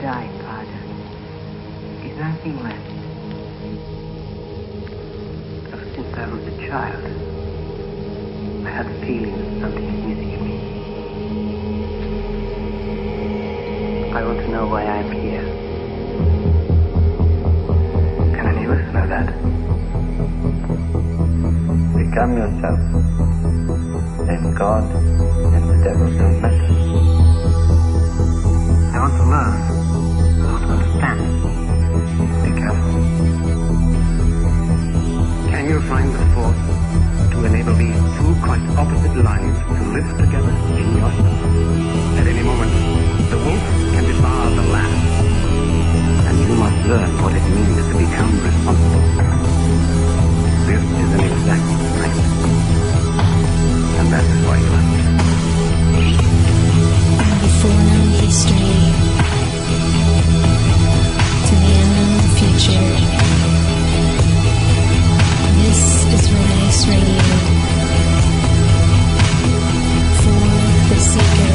dying, Father, is nothing less. Ever since I was a child, I had a feeling that something is missing in me. I want to know why I'm here. Can any of us know that? Become yourself. Then God and the devil don't matter. I want to learn. I want to understand. Be careful. Can you find the force to enable these two quite opposite lives to live together in yourself? At any moment, the wolf can devour the lamb. And you must learn what it means to become responsible. This is an exact science. And that is why you are here. From the foreknown history to the unknown future, this is Red Ice Radio. For the Seeker.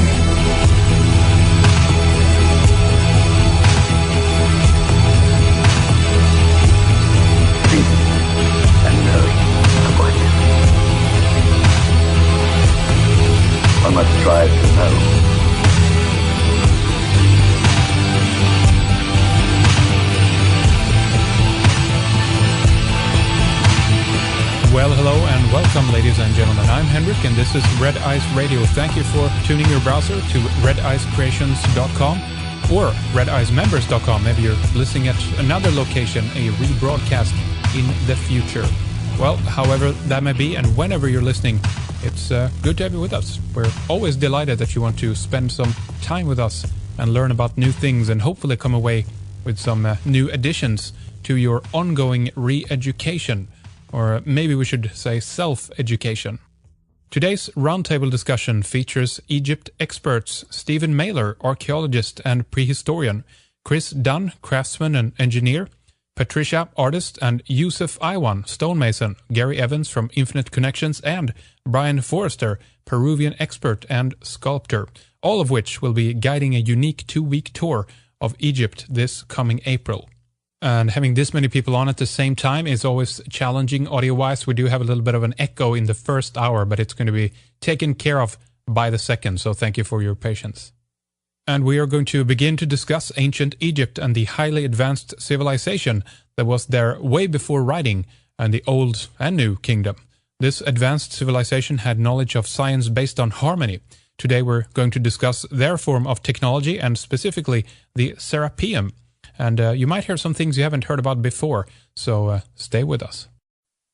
And know what. One must strive to know. Well, hello and welcome, ladies and gentlemen. I'm Henrik, and this is Red Ice Radio. Thank you for tuning your browser to redicecreations.com or redicemembers.com. Maybe you're listening at another location, a rebroadcast in the future. Well, however that may be, and whenever you're listening, it's good to have you with us. We're always delighted that you want to spend some time with us and learn about new things and hopefully come away with some new additions to your ongoing re-education. Or maybe we should say self-education. Today's roundtable discussion features Egypt experts Stephen Mailer, archaeologist and prehistorian, Chris Dunn, craftsman and engineer, Patricia, artist, and Yusuf Iwan, stonemason, Gary Evans from Infinite Connections, and Brian Forrester, Peruvian expert and sculptor, all of which will be guiding a unique 2-week tour of Egypt this coming April. And having this many people on at the same time is always challenging audio-wise. We do have a little bit of an echo in the first hour, but it's going to be taken care of by the second, so thank you for your patience. And we are going to begin to discuss ancient Egypt and the highly advanced civilization that was there way before writing and the Old and New Kingdom. This advanced civilization had knowledge of science based on harmony. Today we're going to discuss their form of technology and specifically the Serapeum. And you might hear some things you haven't heard about before, so stay with us.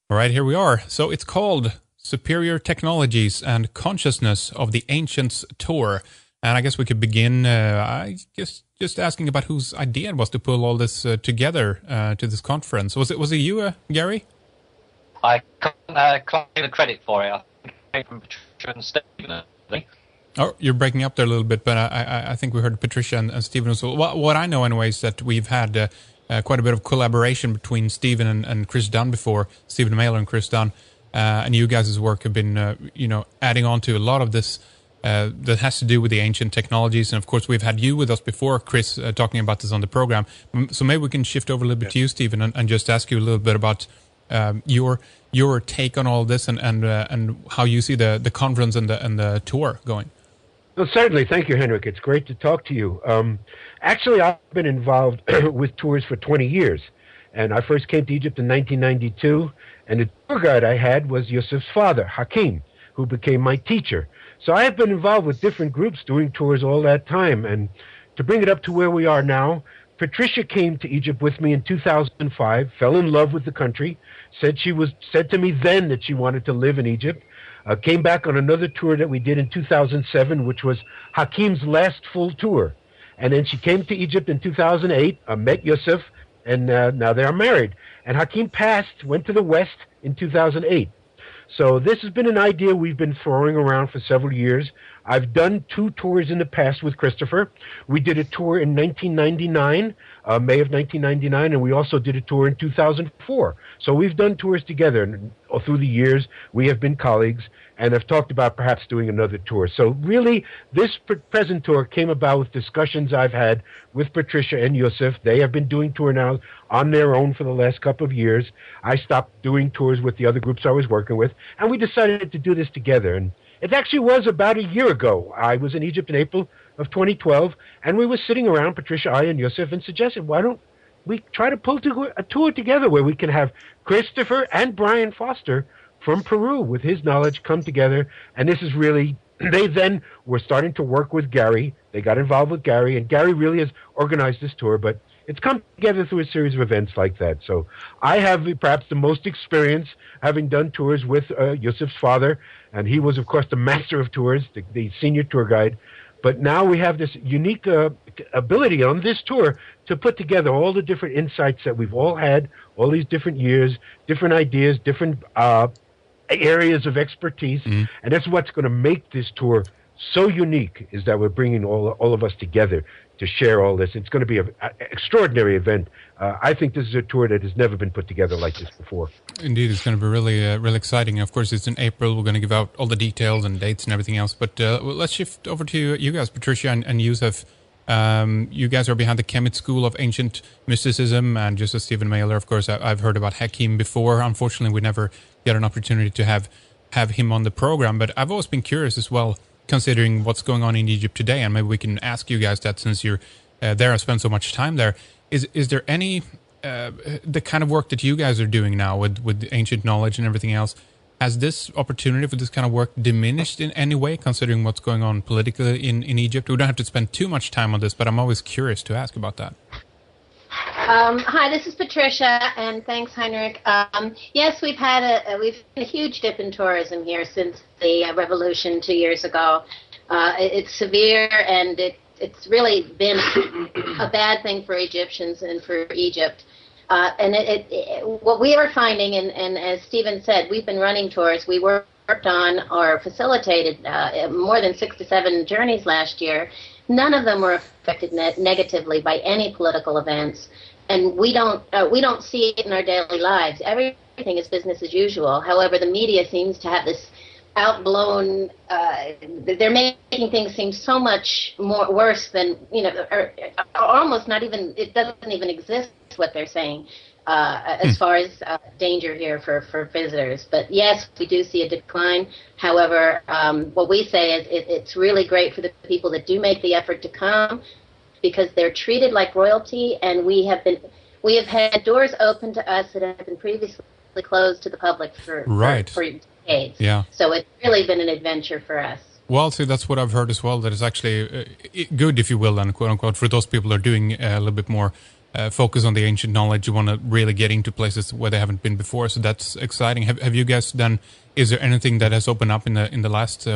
All right, here we are. So it's called Superior Technologies and Consciousness of the Ancients Tour. And I guess we could begin, I guess, just asking about whose idea it was to pull all this together to this conference. Was it you, Gary? I can't claim the credit for it. I think it came from Patricia and Stephen, I think. Oh, you're breaking up there a little bit, but I think we heard Patricia and Stephen. So what I know anyway is that we've had quite a bit of collaboration between Stephen and Chris Dunn before, Stephen Mailer and Chris Dunn, and you guys' work have been, adding on to a lot of this that has to do with the ancient technologies. And of course, we've had you with us before, Chris, talking about this on the program. So maybe we can shift over a little bit to you, Stephen, and just ask you a little bit about your take on all this and how you see the conference and the tour going. Well, certainly. Thank you, Henrik. It's great to talk to you. Actually, I've been involved with tours for 20 years. And I first came to Egypt in 1992, and the tour guide I had was Yusuf's father, Hakim, who became my teacher. So I have been involved with different groups doing tours all that time. And to bring it up to where we are now, Patricia came to Egypt with me in 2005, fell in love with the country, said to me then that she wanted to live in Egypt. Came back on another tour that we did in 2007, which was Hakim's last full tour. And then she came to Egypt in 2008, met Yusuf, and now they are married. And Hakim went to the West in 2008. So this has been an idea we've been throwing around for several years. I've done 2 tours in the past with Christopher. We did a tour in 1999, May of 1999, and we also did a tour in 2004. So we've done tours together, and through the years, we have been colleagues, and have talked about perhaps doing another tour. So really, this present tour came about with discussions I've had with Patricia and Yusuf. They have been doing tour now on their own for the last couple of years. I stopped doing tours with the other groups I was working with, and we decided to do this together. And it actually was about a year ago. I was in Egypt in April of 2012, and we were sitting around, Patricia, I, and Yusuf, and suggested, why don't we try to pull a tour together where we can have Christopher and Brian Foster from Peru, with his knowledge, come together. And this is really, they then were starting to work with Gary. They got involved with Gary, and Gary really has organized this tour, but it's come together through a series of events like that. So I have perhaps the most experience having done tours with Yusuf's father, and he was, of course, the master of tours, the senior tour guide. But now we have this unique ability on this tour to put together all the different insights that we've all had, all these different years, different ideas, different areas of expertise. And that's what's going to make this tour so unique, is that we're bringing all of us together to share all this. It's going to be an extraordinary event. I think this is a tour that has never been put together like this before. Indeed, it's going to be really exciting. Of course, it's in April. We're going to give out all the details and dates and everything else. But let's shift over to you guys, Patricia and Yusuf. You guys are behind the Kemet School of Ancient Mysticism, and just as Stephen Mailer, of course, I've heard about Hakim before. Unfortunately, we never get an opportunity to have him on the program. But I've always been curious as well, considering what's going on in Egypt today, and maybe we can ask you guys that since you're there and spend so much time there. Is there any the kind of work that you guys are doing now with the ancient knowledge and everything else? Has this opportunity for this kind of work diminished in any way, considering what's going on politically in Egypt? We don't have to spend too much time on this, but I'm always curious to ask about that. Hi, this is Patricia, and thanks, Heinrich. Yes, we've had a huge dip in tourism here since the revolution 2 years ago. It's severe, and it's really been a bad thing for Egyptians and for Egypt. And what we are finding, and as Stephen said, we've been running tours. We worked on or facilitated more than 6 to 7 journeys last year. None of them were affected negatively by any political events, and we don't see it in our daily lives. Everything is business as usual. However, the media seems to have this outblown. They're making things seem so much more worse than, or almost not even. It doesn't even exist what they're saying as far as danger here for visitors. But yes, we do see a decline. However, what we say is it's really great for the people that do make the effort to come, because they're treated like royalty, and we have had doors open to us that have been previously closed to the public for decades. Yeah. So it's really been an adventure for us. Well, see, that's what I've heard as well, that it's actually good, if you will, and quote unquote, for those people who are doing a little bit more focus on the ancient knowledge. You want to really get into places where they haven't been before, so that's exciting. Have you guys done? Is there anything that has opened up in the last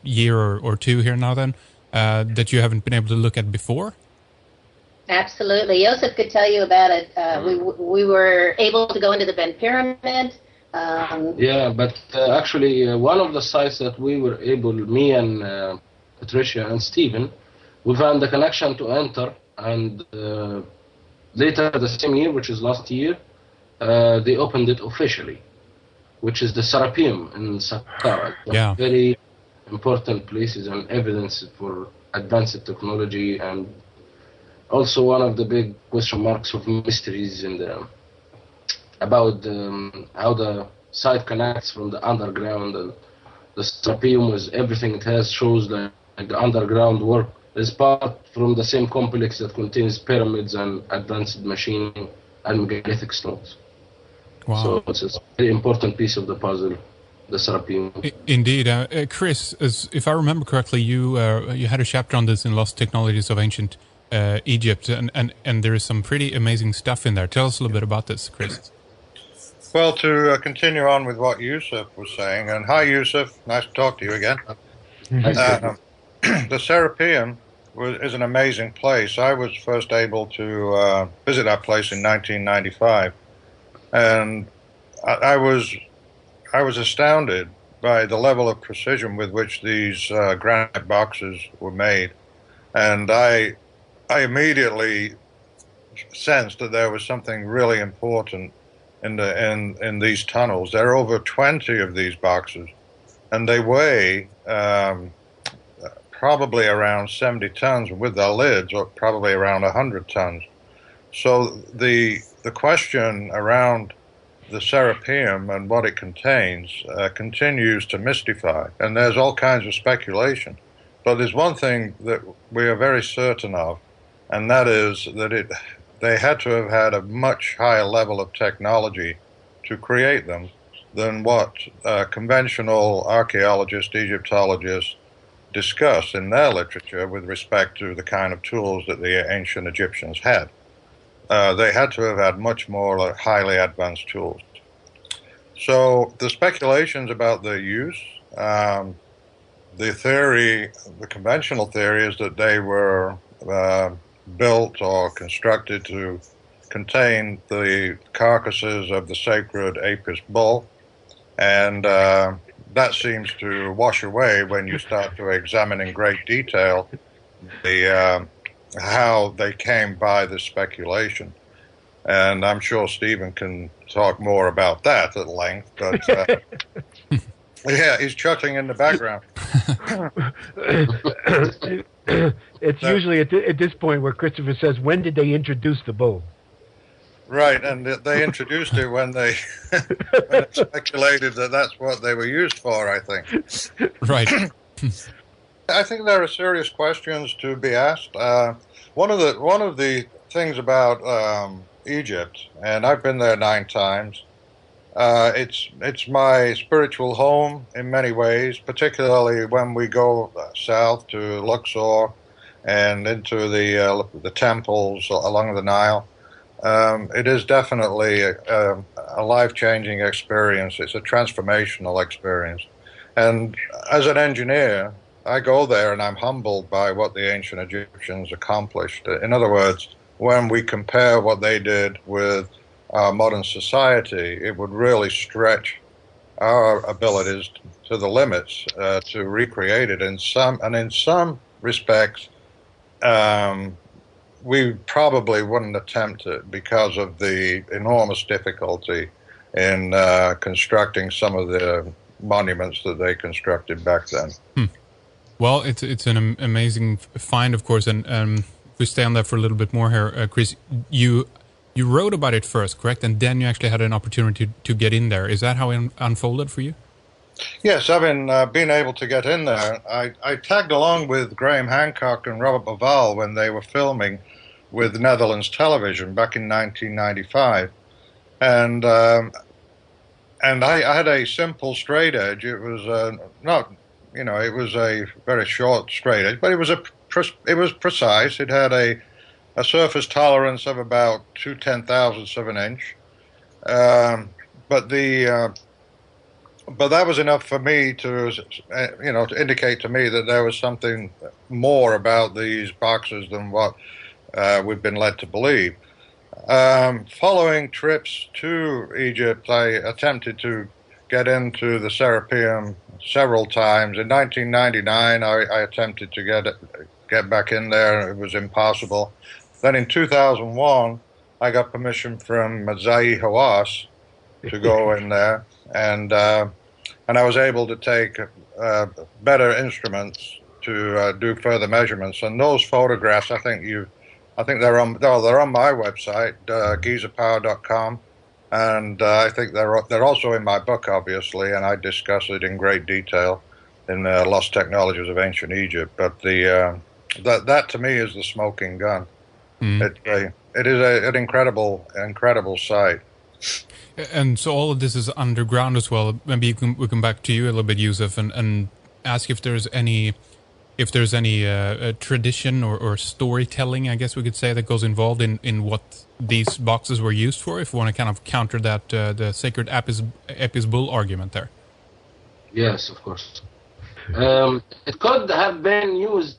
year or two here now then that you haven't been able to look at before? Absolutely, Yusuf could tell you about it. We were able to go into the Ben Pyramid. But actually, one of the sites that we were able, me and Patricia and Stephen, we found the connection to enter, and later the same year, which is last year, they opened it officially, which is the Serapeum in Saqqara. Yeah. Very important places and evidence for advanced technology, and also one of the big question marks of mysteries in about how the site connects from the underground. And the Serapeum, with everything it has, shows like the underground work is part from the same complex that contains pyramids and advanced machining and megalithic stones. Wow. So it's a very important piece of the puzzle, the Serapeum. Indeed. Chris, if I remember correctly, you had a chapter on this in Lost Technologies of Ancient Egypt, and there is some pretty amazing stuff in there. Tell us a little bit about this, Chris. Well, to continue on with what Yusuf was saying, and hi Yusuf, nice to talk to you again. The Serapeum is an amazing place. I was first able to visit that place in 1995, and I was astounded by the level of precision with which these granite boxes were made. And I immediately sensed that there was something really important in these tunnels. There are over 20 of these boxes, and they weigh probably around 70 tons, with their lids, or probably around 100 tons. So the question around the Serapeum and what it contains continues to mystify, and there's all kinds of speculation. But there's one thing that we are very certain of, and that is that they had to have had a much higher level of technology to create them than what conventional archaeologists, Egyptologists discuss in their literature with respect to the kind of tools that the ancient Egyptians had. They had to have had much more highly advanced tools. So the speculations about their use, the theory, the conventional theory is that they were built or constructed to contain the carcasses of the sacred Apis bull, and that seems to wash away when you start to examine in great detail how they came by this speculation. And I'm sure Stephen can talk more about that at length, but yeah, he's chuckling in the background. It's usually at this point where Christopher says, when did they introduce the bull? Right, and they introduced it when they speculated that that's what they were used for, I think. Right. I think there are serious questions to be asked. One of the things about Egypt, and I've been there 9 times, it's my spiritual home in many ways, particularly when we go south to Luxor and into the temples along the Nile. It is definitely a life-changing experience. It's a transformational experience. And as an engineer, I go there and I'm humbled by what the ancient Egyptians accomplished. In other words, when we compare what they did with our modern society, it would really stretch our abilities to the limits to recreate it. In some respects, we probably wouldn't attempt it because of the enormous difficulty in constructing some of the monuments that they constructed back then. Well, it's an amazing find, of course, and if we stay on that for a little bit more here, Chris, you wrote about it first, correct? And then you actually had an opportunity to get in there. Is that how it unfolded for you? Yes, I've been able to get in there. I tagged along with Graham Hancock and Robert Baval when they were filming with Netherlands Television back in 1995, and I had a simple straight edge. It was it was a very short straight edge, but it was precise. It had a surface tolerance of about 2/10,000ths of an inch, but that was enough for me to indicate to me that there was something more about these boxes than what we've been led to believe. Following trips to Egypt, I attempted to get into the Serapeum several times. In 1999, I attempted to get back in there. It was impossible. Then in 2001, I got permission from Zahi Hawass to go in there, and I was able to take better instruments to do further measurements. And those photographs, I think they're on my website, gizapower.com, and I think they're also in my book, obviously, and I discuss it in great detail in Lost Technologies of Ancient Egypt. But that to me is the smoking gun. It is an incredible site. And so all of this is underground as well. Maybe we come back to you a little bit, Yusuf, and ask if there's any tradition or storytelling, I guess we could say, that goes involved in what these boxes were used for, if we want to kind of counter that the sacred Apis bull argument there. Yes, of course. It could have been used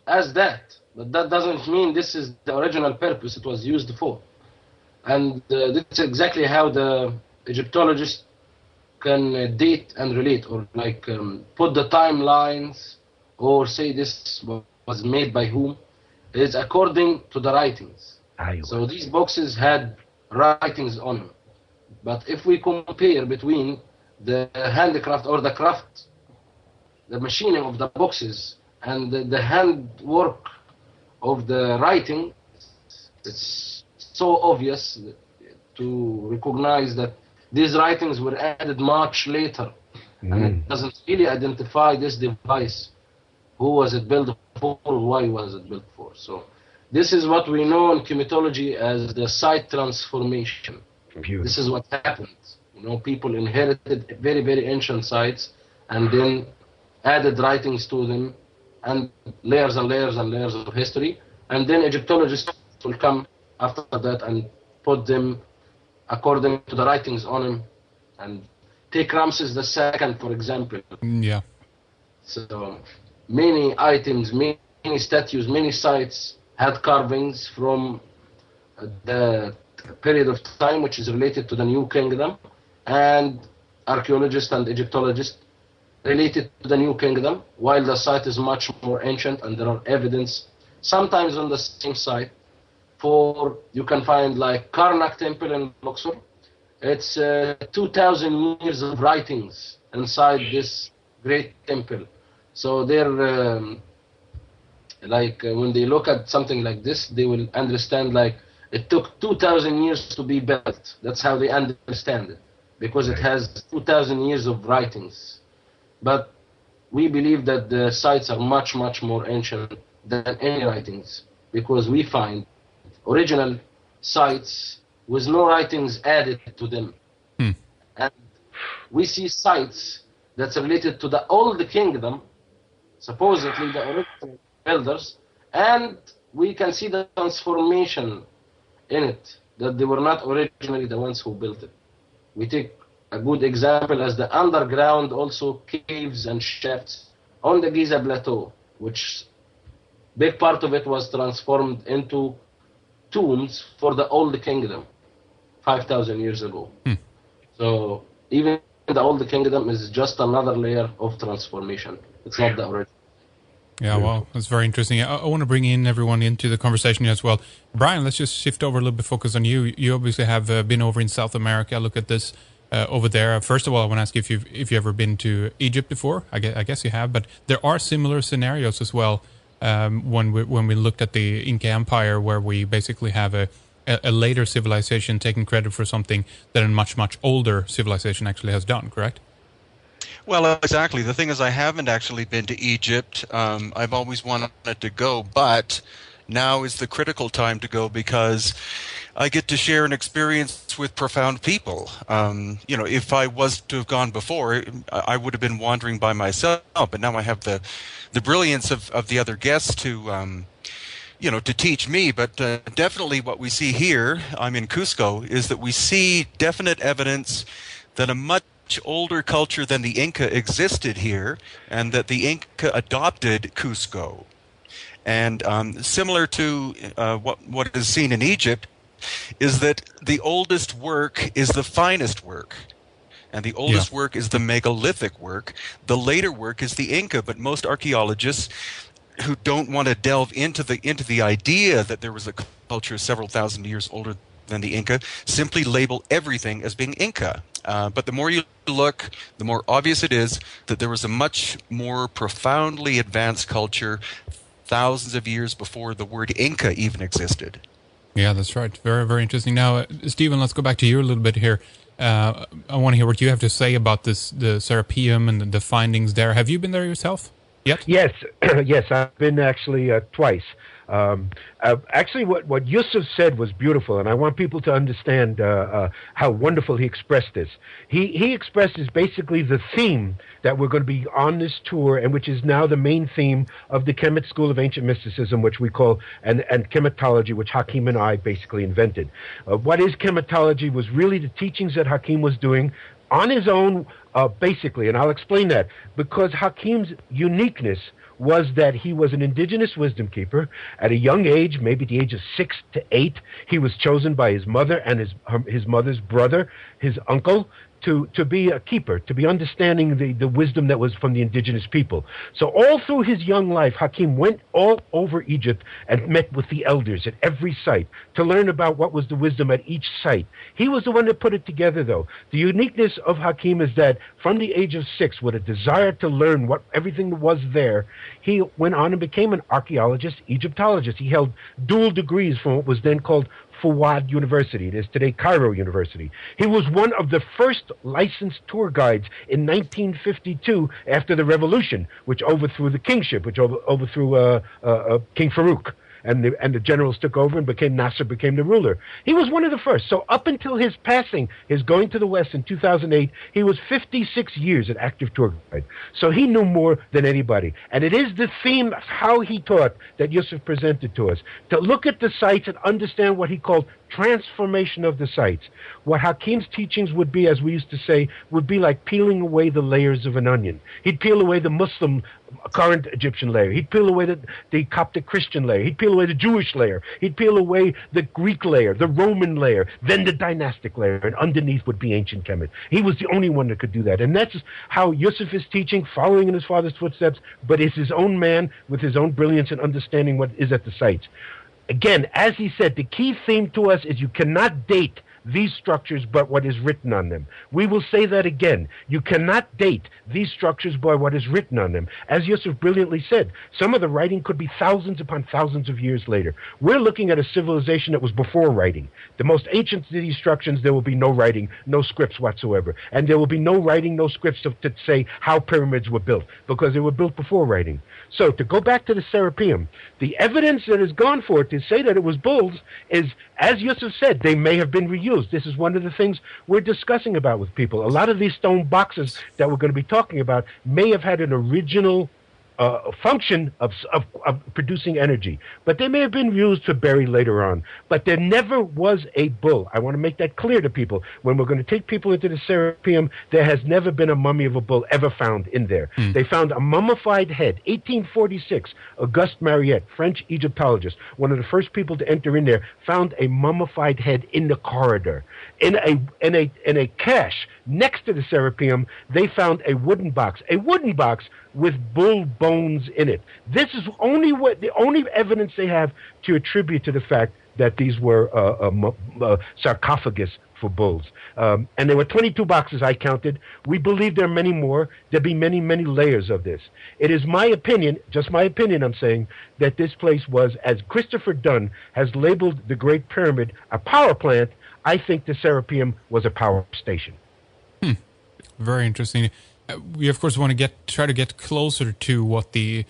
as that, but that doesn't mean this is the original purpose it was used for. And this is exactly how the Egyptologists can date and relate, or like put the timelines, or say this was made by whom, is according to the writings. So these boxes had writings on them. But if we compare between the handicraft or the craft, the machining of the boxes, and the handwork of the writing, it's so obvious to recognize that these writings were added much later. And it doesn't really identify this device. Who was it built for? Why was it built for? So this is what we know in Khemitology as the site transformation. This is what happened. People inherited very, very ancient sites and then added writings to them, and layers and layers and layers of history. And then Egyptologists will come after that and put them according to the writings on them. And take Ramses II, for example. Yeah. So many items, many statues, many sites had carvings from the period of time which is related to the New Kingdom, and archaeologists and Egyptologists related to the New Kingdom, while the site is much more ancient, and there are evidence sometimes on the same site. You can find like Karnak Temple in Luxor. It's 2,000 years of writings inside this great temple. So they're when they look at something like this, they will understand like it took 2,000 years to be built. That's how they understand it, because it has 2,000 years of writings. But we believe that the sites are much, much more ancient than any writings, because we find original sites with no writings added to them. And we see sites that's related to the old kingdom, supposedly the original builders, and we can see the transformation in it, that they were not originally the ones who built it. We take a good example as the underground also caves and shafts on the Giza Plateau, which big part of it was transformed into tombs for the old kingdom 5,000 years ago. So even the old kingdom is just another layer of transformation. It's not the original. Yeah, well, that's very interesting. I want to bring in everyone into the conversation as well. Brian, let's just shift over a little bit, focus on you. You obviously have been over in South America. Look at this over there. First of all, I want to ask you if you've ever been to Egypt before. I guess you have, but there are similar scenarios as well. When we looked at the Inca Empire, where we basically have a later civilization taking credit for something that a much, much older civilization actually has done, correct? Well, exactly. The thing is, I haven't actually been to Egypt. I've always wanted to go, but now is the critical time to go, because I get to share an experience with profound people. If I was to have gone before, I would have been wandering by myself, but now I have the brilliance of the other guests to teach me. But definitely what we see here, I'm in Cusco, is that we see definite evidence that a much older culture than the Inca existed here, and that the Inca adopted Cusco. And similar to what is seen in Egypt, is that the oldest work is the finest work. And the oldest work is the megalithic work. The later work is the Inca. But most archaeologists who don't want to delve into the idea that there was a culture several thousand years older than the Inca simply label everything as being Inca. But the more you look, the more obvious it is that there was a much more profoundly advanced culture thousands of years before the word Inca even existed. Yeah, that's right. Very, very interesting. Now, Stephen, let's go back to you a little bit here. I want to hear what you have to say about this, the Serapeum and the findings there. Have you been there yourself yet? Yes, yes, I've been actually twice. Actually, what Yusuf said was beautiful, and I want people to understand how wonderful he expressed this. He expresses basically the theme that we're going to be on this tour, and which is now the main theme of the Kemet School of Ancient Mysticism, which we call, and Khemitology, which Hakim and I basically invented. What is Khemitology was really the teachings that Hakim was doing on his own, basically, and I'll explain that, because Hakim's uniqueness was that he was an indigenous wisdom keeper. At a young age, maybe the age of 6 to 8, he was chosen by his mother and his mother's brother, his uncle, to be a keeper, to be understanding the wisdom that was from the indigenous people. So all through his young life, Hakim went all over Egypt and met with the elders at every site to learn about what was the wisdom at each site. He was the one that put it together, though. The uniqueness of Hakim is that from the age of 6, with a desire to learn what everything was there, he went on and became an archaeologist, Egyptologist. He held dual degrees from what was then called Fuad University. It is today Cairo University. He was one of the first licensed tour guides in 1952 after the revolution, which overthrew the kingship, which overthrew King Farouk. And the generals took over and Nasser became the ruler. He was one of the first. So up until his passing, his going to the West in 2008, he was 56 years an active tour guide. So he knew more than anybody. And it is the theme of how he taught that Yusuf presented to us, to look at the sites and understand what he called transformation of the sites. What Hakim's teachings would be, as we used to say, would be like peeling away the layers of an onion. He'd peel away the Muslim current Egyptian layer. He'd peel away the Coptic Christian layer. He'd peel away the Jewish layer. He'd peel away the Greek layer, the Roman layer, then the dynastic layer, and underneath would be ancient Kemet. He was the only one that could do that. And that's how Yusuf is teaching, following in his father's footsteps, but is his own man with his own brilliance and understanding what is at the sites. Again, as he said, the key theme to us is you cannot date these structures but what is written on them. We will say that again. You cannot date these structures by what is written on them. As Yusuf brilliantly said, some of the writing could be thousands upon thousands of years later. We're looking at a civilization that was before writing. The most ancient of these structures, there will be no writing, no scripts whatsoever. And there will be no writing, no scripts to say how pyramids were built, because they were built before writing. So to go back to the Serapeum, the evidence that has gone for it to say that it was bulls is, as Yusuf said, they may have been reused. This is one of the things we're discussing about with people. A lot of these stone boxes that we're going to be talking about may have had an original function of producing energy, but they may have been used to bury later on. But there never was a bull. I want to make that clear to people. When we're going to take people into the Serapeum, there has never been a mummy of a bull ever found in there. They found a mummified head, 1846. Auguste Mariette, French Egyptologist, one of the first people to enter in there, found a mummified head in the corridor. In a cache next to the Serapeum, they found a wooden box with bull bones in it. This is the only evidence they have to attribute to the fact that these were sarcophagus for bulls. And there were 22 boxes I counted. We believe there are many more. There'll be many, many layers of this. It is my opinion, just my opinion I'm saying, that this place was, as Christopher Dunn has labeled the Great Pyramid, a power plant. I think the Serapeum was a power station. Very interesting. We of course want to try to get closer to what the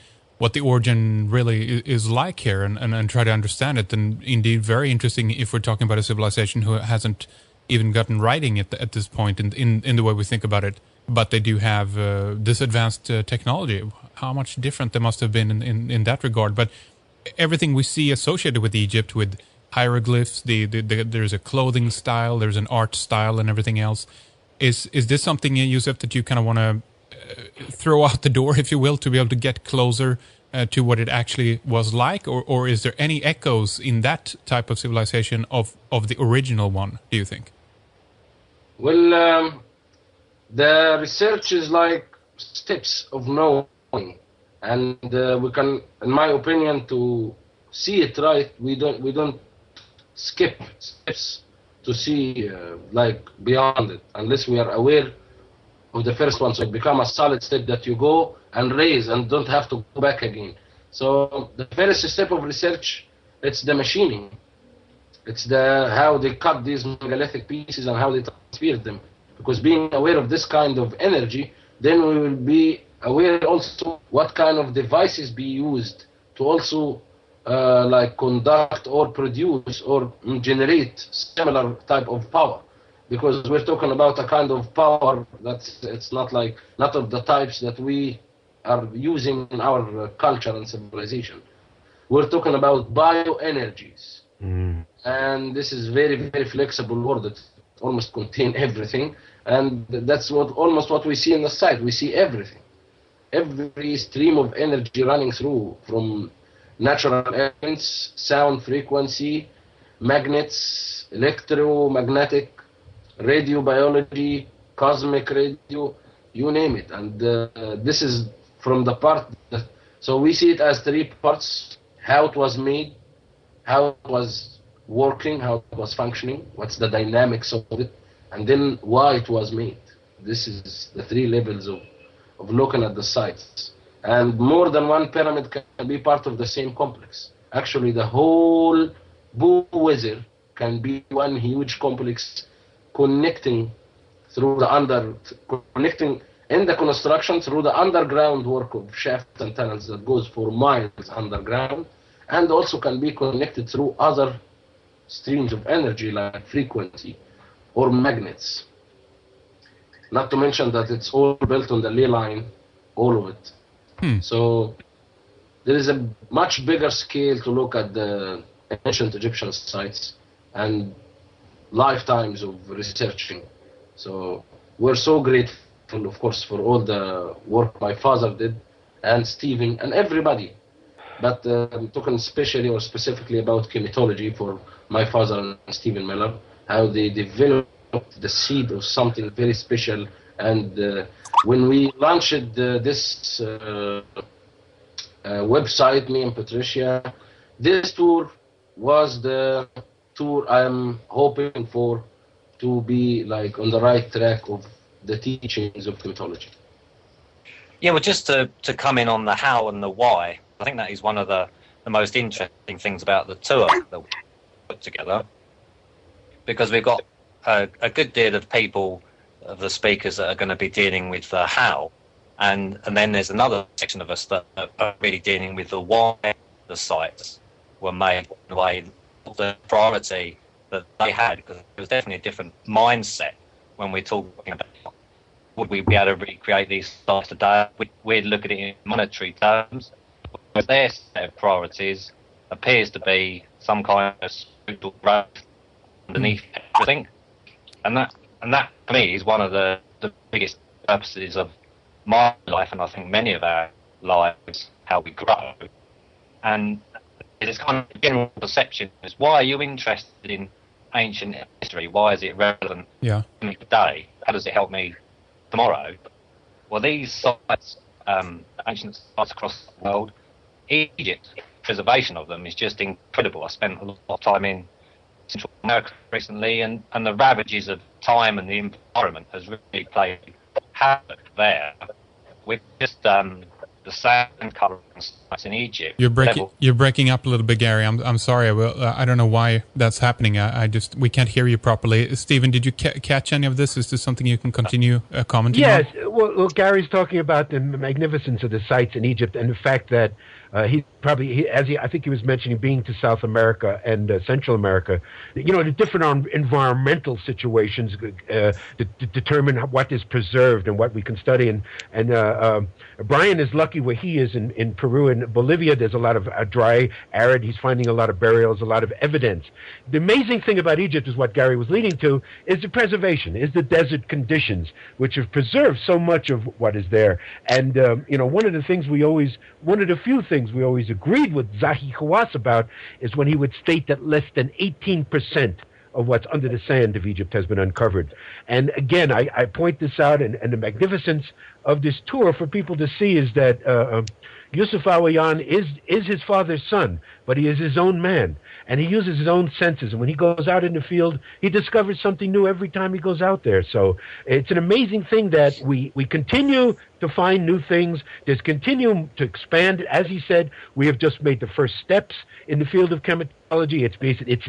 origin really is like here, and try to understand it. And indeed, very interesting if we're talking about a civilization who hasn't even gotten writing at this point in the way we think about it, but they do have this advanced technology. How much different they must have been in that regard. But everything we see associated with Egypt, with hieroglyphs, there's a clothing style, there's an art style, and everything else. Is this something, Yusuf, that you kind of want to throw out the door, if you will, to be able to get closer to what it actually was like? Or is there any echoes in that type of civilization of the original one, do you think? Well, the research is like steps of knowing. And we can, in my opinion, to see it right, we don't skip steps to see like beyond it, unless we are aware of the first one. So it become a solid step that you go and raise and don't have to go back again. So the first step of research, it's the machining. It's how they cut these megalithic pieces and how they transfer them. Because being aware of this kind of energy, then we will be aware also what kind of devices be used to also like conduct or produce or generate similar type of power, because we're talking about a kind of power it's not of the types that we are using in our culture and civilization. We're talking about bioenergies, and this is very, very flexible word that almost contain everything, and that's almost what we see in the site. We see everything, every stream of energy running through, from natural elements, sound frequency, magnets, electromagnetic, radiobiology, cosmic radio, you name it. And this is from the part so we see it as three parts: how it was made, how it was working, how it was functioning, what's the dynamics of it, and then why it was made. This is the three levels of looking at the sites. And more than one pyramid can be part of the same complex. Actually, the whole Boo Wizard can be one huge complex connecting connecting in the construction through the underground work of shafts and tunnels that goes for miles underground, and also can be connected through other streams of energy like frequency or magnets. Not to mention that it's all built on the ley line, all of it. So there is a much bigger scale to look at the ancient Egyptian sites and lifetimes of researching. So we're so grateful, of course, for all the work my father did, and Stephen, and everybody. But I'm talking especially or specifically about Khemitology for my father and Stephen Miller, how they developed the seed of something very special. And when we launched this website, me and Patricia, this tour was the tour I'm hoping for to be like on the right track of the teachings of Khemitology. Yeah, well, just to come in on the how and the why, I think that is one of the most interesting things about the tour that we put together, because we've got a good deal of people, of the speakers, that are going to be dealing with the how, and then there's another section of us that are really dealing with the why the sites were made, the priority that they had, because it was definitely a different mindset when we're talking about would we be able to recreate these sites today. We'd look at it in monetary terms, whereas their set of priorities appears to be some kind of spiritual growth underneath everything. And that for me is one of the biggest purposes of my life, and I think many of our lives, how we grow. And it's kind of general perception is, why are you interested in ancient history? Why is it relevant to me today? How does it help me tomorrow? Well, these sites, ancient sites across the world, Egypt, preservation of them is just incredible. I spent a lot of time in Central America recently, and the ravages of time and the environment has really played havoc there. With just the sand colour sites in Egypt. You're breaking up a little bit, Gary. I'm sorry. I don't know why that's happening. We can't hear you properly. Stephen, did you catch any of this? Is this something you can continue commenting on? Yes. Well, Gary's talking about the magnificence of the sites in Egypt and the fact that I think he was mentioning being to South America and Central America, the different environmental situations determine what is preserved and what we can study. And Brian is lucky where he is in Peru and Bolivia. There's a lot of dry, arid. He's finding a lot of burials, a lot of evidence. The amazing thing about Egypt is what Gary was leading to, is the preservation, is the desert conditions, which have preserved so much of what is there. And, one of the few things we always agreed with Zahi Hawass about is when he would state that less than 18% of what's under the sand of Egypt has been uncovered. And again, I point this out, and the magnificence of this tour for people to see is that Yusuf Awayan is his father's son, but he is his own man, and he uses his own senses. And when he goes out in the field, he discovers something new every time he goes out there. So it's an amazing thing that we continue to find new things. There's continue to expand. As he said, we have just made the first steps in the field of Khemitology. It's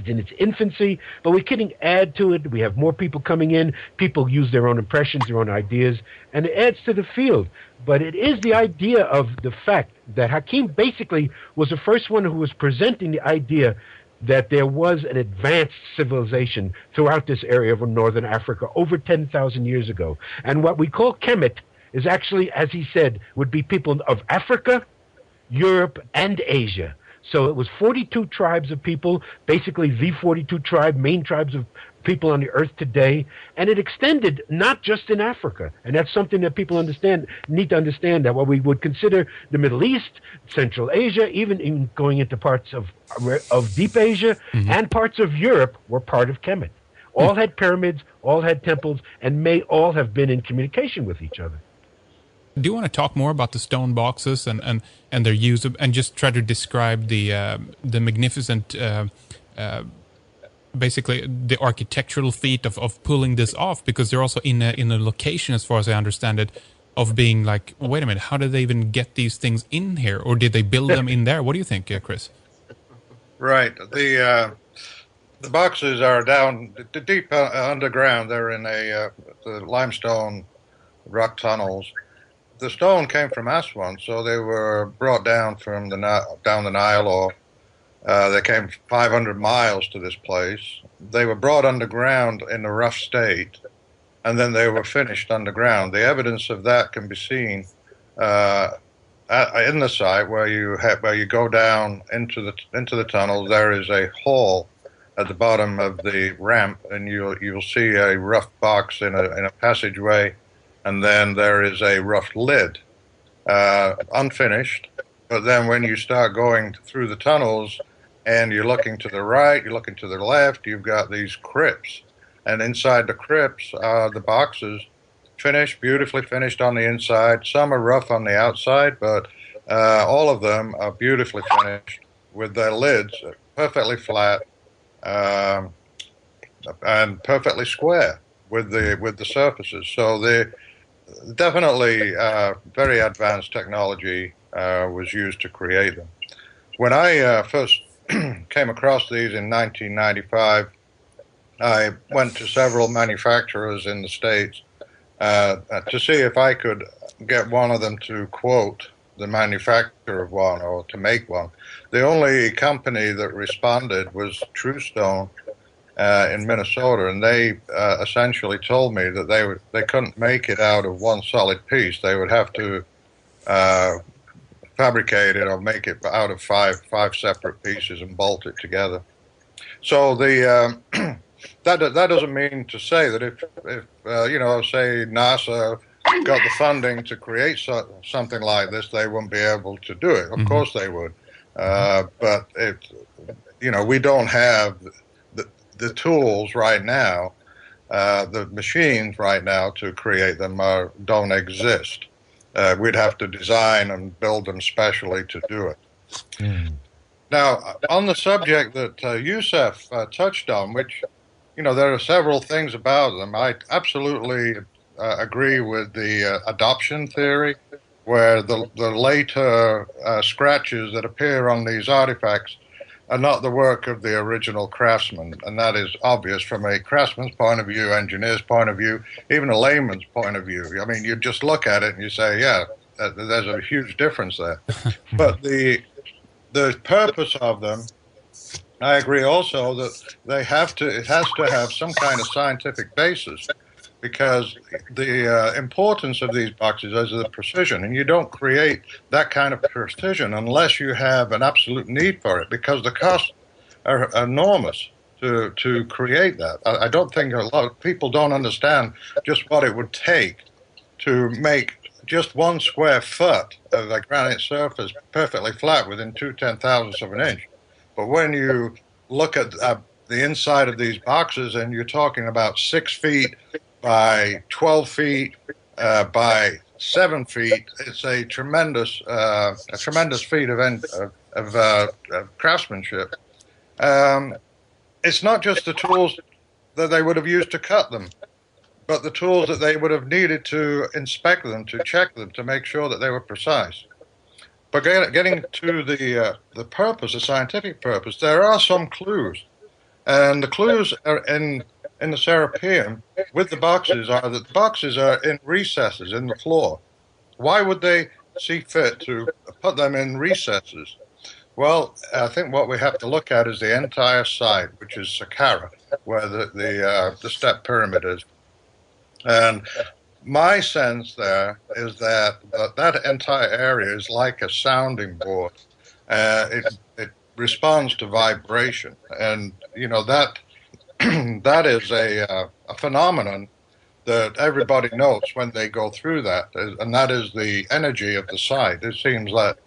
in its infancy, but we're getting add to it. We have more people coming in. People use their own impressions, their own ideas, and it adds to the field. But it is the idea of the fact that Hakim basically was the first one who was presenting the idea that there was an advanced civilization throughout this area of northern Africa over 10,000 years ago. And what we call Kemet is actually, as he said, would be people of Africa, Europe, and Asia. So it was 42 tribes of people, basically the 42 main tribes of people on the earth today, and it extended not just in Africa. And that's something that people need to understand, that what we would consider the Middle East, Central Asia, even going into parts of Deep Asia, and parts of Europe were part of Kemet. all had pyramids, all had temples, and may all have been in communication with each other. Do you want to talk more about the stone boxes and their use of, and just try to describe the magnificent, basically the architectural feat of pulling this off? Because they're also in a location, as far as I understand it, of being like, wait a minute, how did they even get these things in here, or did they build them in there? What do you think, Chris? Right. The boxes are down deep underground. They're in the limestone rock tunnels. The stone came from Aswan, so they were brought down from down the Nile, or they came 500 miles to this place. They were brought underground in a rough state, and then they were finished underground. The evidence of that can be seen in the site where you go down into the tunnel. There is a hole at the bottom of the ramp, and you'll see a rough box in a passageway. And then there is a rough lid, unfinished. But then when you start going through the tunnels and you're looking to the right, you're looking to the left, you've got these crypts. And inside the crypts are the boxes, finished, beautifully finished on the inside. Some are rough on the outside, but all of them are beautifully finished with their lids perfectly flat and perfectly square with the surfaces. So they're definitely very advanced technology was used to create them. When I first came across these in 1995, I went to several manufacturers in the States to see if I could get one of them to quote the manufacturer of one or to make one. The only company that responded was True Stone in Minnesota, and they essentially told me that they couldn't make it out of one solid piece. They would have to fabricate it or make it out of five separate pieces and bolt it together. So the that doesn't mean to say that if say NASA got the funding to create something like this, they wouldn't be able to do it. Of course they would, but we don't have the tools right now, the machines right now to create them don't exist. We'd have to design and build them specially to do it. Now, on the subject that Youssef touched on, which, there are several things about them, I absolutely agree with the adoption theory, where the later scratches that appear on these artifacts are not the work of the original craftsman, and that is obvious from a craftsman's point of view, engineer's point of view, even a layman's point of view. I mean, you just look at it and you say, yeah, there's a huge difference there. But the purpose of them, I agree also that it has to have some kind of scientific basis, because the importance of these boxes is the precision, and you don't create that kind of precision unless you have an absolute need for it, because the costs are enormous to create that. I don't think a lot of people don't understand just what it would take to make just 1 square foot of the granite surface perfectly flat within 2/10,000ths of an inch. But when you look at the inside of these boxes, and you're talking about 6 feet by 12 feet by 7 feet, it's a tremendous feat of craftsmanship. It's not just the tools that they would have used to cut them, but the tools that they would have needed to inspect them, to check them, to make sure that they were precise. But getting to the purpose, the scientific purpose, there are some clues, and the clues are in the Serapeum with the boxes are that the boxes are in recesses in the floor. Why would they see fit to put them in recesses? Well, I think what we have to look at is the entire site, which is Saqqara, where the step pyramid is. And my sense there is that entire area is like a sounding board. It responds to vibration, and that is a phenomenon that everybody notes when they go through that, and that is the energy of the site. It seems that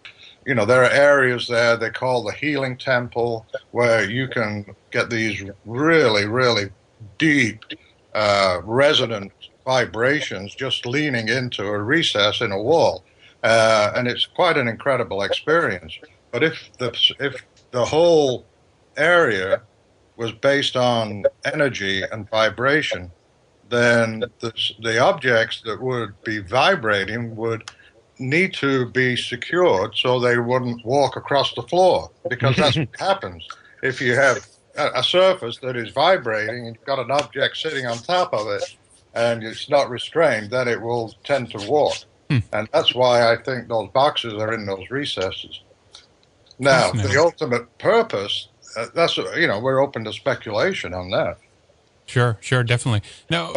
there are areas there they call the healing temple, where you can get these really, really deep, resonant vibrations just leaning into a recess in a wall. And it's quite an incredible experience. But if the whole area was based on energy and vibration, then the objects that would be vibrating would need to be secured so they wouldn't walk across the floor, because that's what happens. If you have a surface that is vibrating and you've got an object sitting on top of it and it's not restrained, then it will tend to walk. And that's why I think those boxes are in those recesses. Now, the ultimate purpose, that's, we're open to speculation on that. Sure, definitely. Now,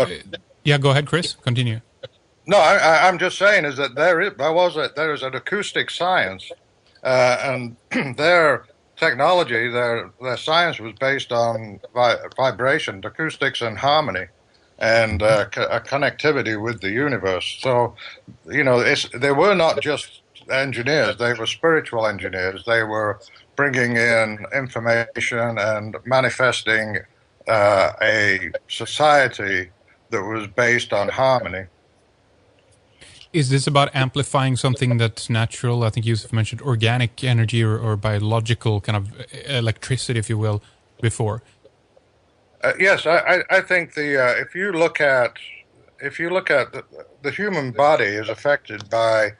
yeah, go ahead, Chris. Continue. No, I'm just saying is that there is an acoustic science, and their technology, their science was based on vibration, acoustics, and harmony, and a connectivity with the universe. So, they were not just engineers; they were spiritual engineers. They were bringing in information and manifesting a society that was based on harmony. Is this about amplifying something that's natural? I think Yusuf mentioned organic energy or biological kind of electricity, if you will, before. Yes, I think if you look at the human body is affected by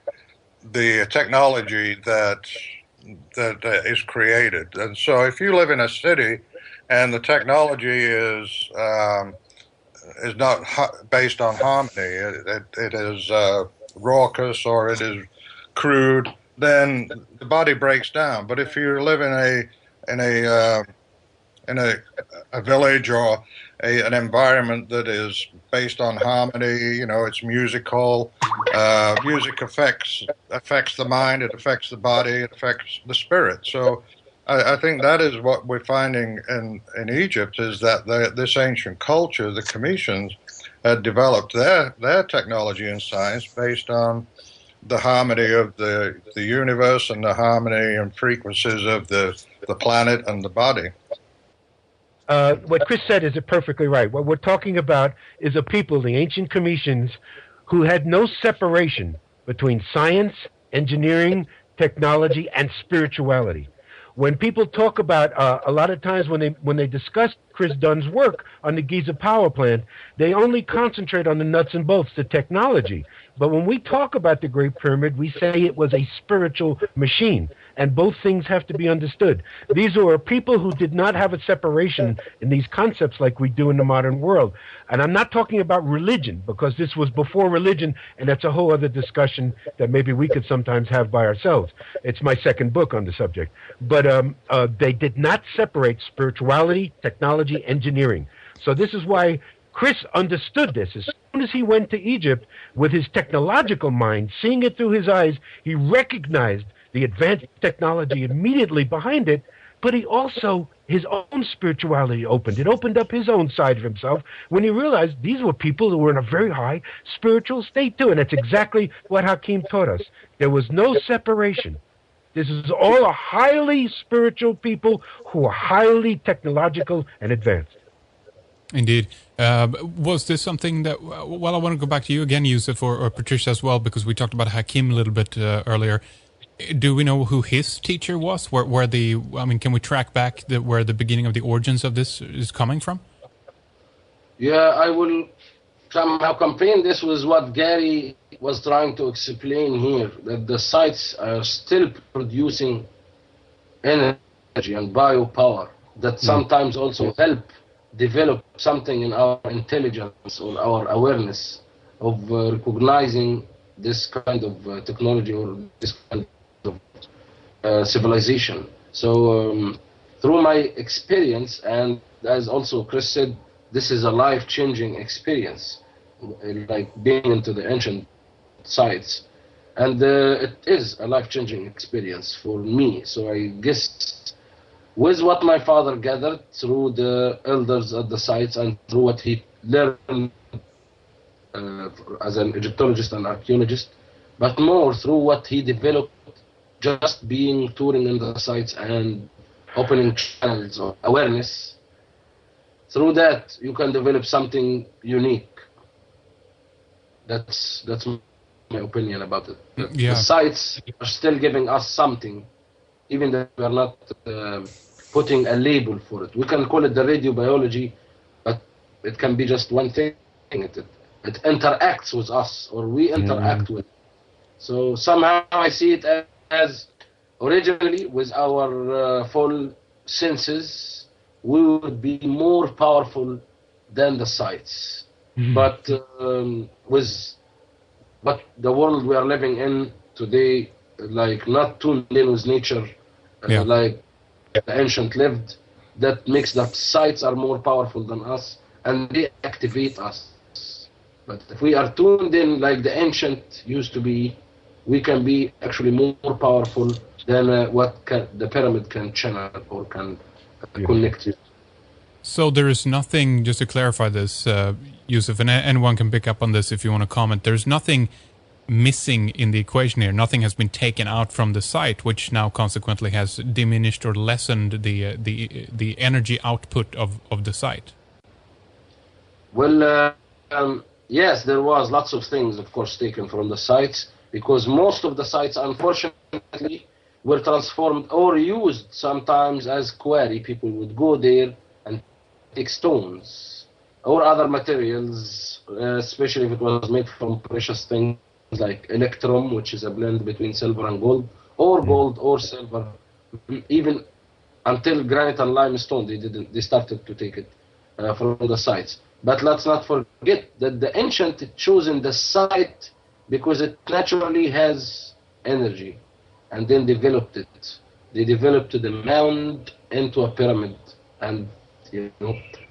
the technology that is created, and so if you live in a city and the technology is not based on harmony, it is raucous or it is crude, then the body breaks down. But if you live in a village or an environment that is based on harmony, it's musical. Music affects the mind, it affects the body, it affects the spirit. So I think that is what we're finding in Egypt, is that this ancient culture, the Khemitology, had developed their technology and science based on the harmony of the universe and the harmony and frequencies of the planet and the body. What Chris said is perfectly right. What we're talking about is a people, the ancient Khemitologians, who had no separation between science, engineering, technology, and spirituality. When people talk about, a lot of times when they discuss Chris Dunn's work on the Giza power plant, they only concentrate on the nuts and bolts, the technology. But when we talk about the Great Pyramid, we say it was a spiritual machine, and both things have to be understood. These were people who did not have a separation in these concepts like we do in the modern world. And I'm not talking about religion, because this was before religion, and that's a whole other discussion that maybe we could sometimes have by ourselves. It's my second book on the subject. But they did not separate spirituality, technology, engineering. So this is why Chris understood this. As soon as he went to Egypt with his technological mind, seeing it through his eyes, he recognized the advanced technology immediately behind it, but he also, his own spirituality opened. It opened up his own side of himself when he realized these were people who were in a very high spiritual state too. And that's exactly what Hakim taught us. There was no separation. This is all a highly spiritual people who are highly technological and advanced. Indeed. Was this something that, well, I want to go back to you again, Yusuf, or Patricia as well, because we talked about Hakim a little bit earlier. Do we know who his teacher was? Can we track back where the beginning of the origins of this is coming from? Yeah, I will somehow compare this with what Gary was trying to explain here, that the sites are still producing energy and biopower that sometimes also help develop something in our intelligence or our awareness of recognizing this kind of technology or this kind of civilization. So through my experience, and as also Chris said, this is a life-changing experience, like being into the ancient sites. And it is a life-changing experience for me. So I guess with what my father gathered through the elders at the sites and through what he learned as an Egyptologist and archaeologist, but more through what he developed just touring in the sites and opening channels of awareness through that you can develop something unique. That's my opinion about it. The sites are still giving us something, even though we are not putting a label for it. We can call it the radiobiology, but it can be just one thing. It interacts with us, or we interact with it. So somehow I see it as originally with our full senses, we would be more powerful than the sites. But but the world we are living in today, like not tuned in with nature, like the ancient lived, that makes the sites are more powerful than us, and they activate us. But if we are tuned in like the ancient used to be, we can be actually more powerful than what the pyramid can channel or can connect to. So there is nothing, just to clarify this, Yusuf, and anyone can pick up on this if you want to comment, there's nothing missing in the equation here. Nothing has been taken out from the site, which now consequently has diminished or lessened the energy output of the site. Well, yes, there was lots of things, of course, taken from the sites, because most of the sites, unfortunately, were transformed or used sometimes as quarry. People would go there and take stones or other materials, especially if it was made from precious things like electrum, which is a blend between silver and gold or silver. Even until granite and limestone, they started to take it from the sites. But let's not forget that the ancient chosen the site because it naturally has energy, and then developed it. They developed the mound into a pyramid and